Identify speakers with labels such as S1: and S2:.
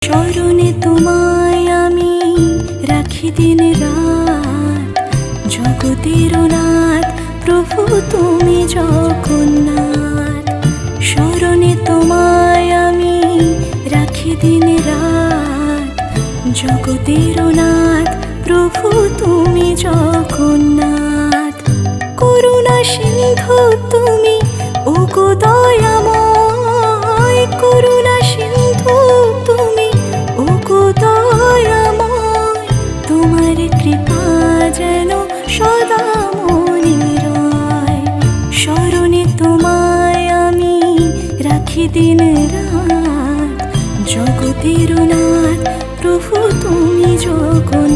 S1: স্মরণে তোমায় আমি রাখি দিন রাত, জগতের নাথ প্রভু তুমি জগন্নাথ। স্মরণে তোমায় আমি রাখি দিন রাত, জগতের নাথ প্রভু তুমি জগন্নাথ। করুণা সিন্ধু তুমি ওগো দয়াময়, করুণা সিন্ধু তুমি ওগো দয়াময়। তোমার কৃপা যেন সদা মনে রয়। স্মরণে তোমায় আমি রাখি দিন রাত, জগতের নাথ প্রভু তুমি জগন্নাথ।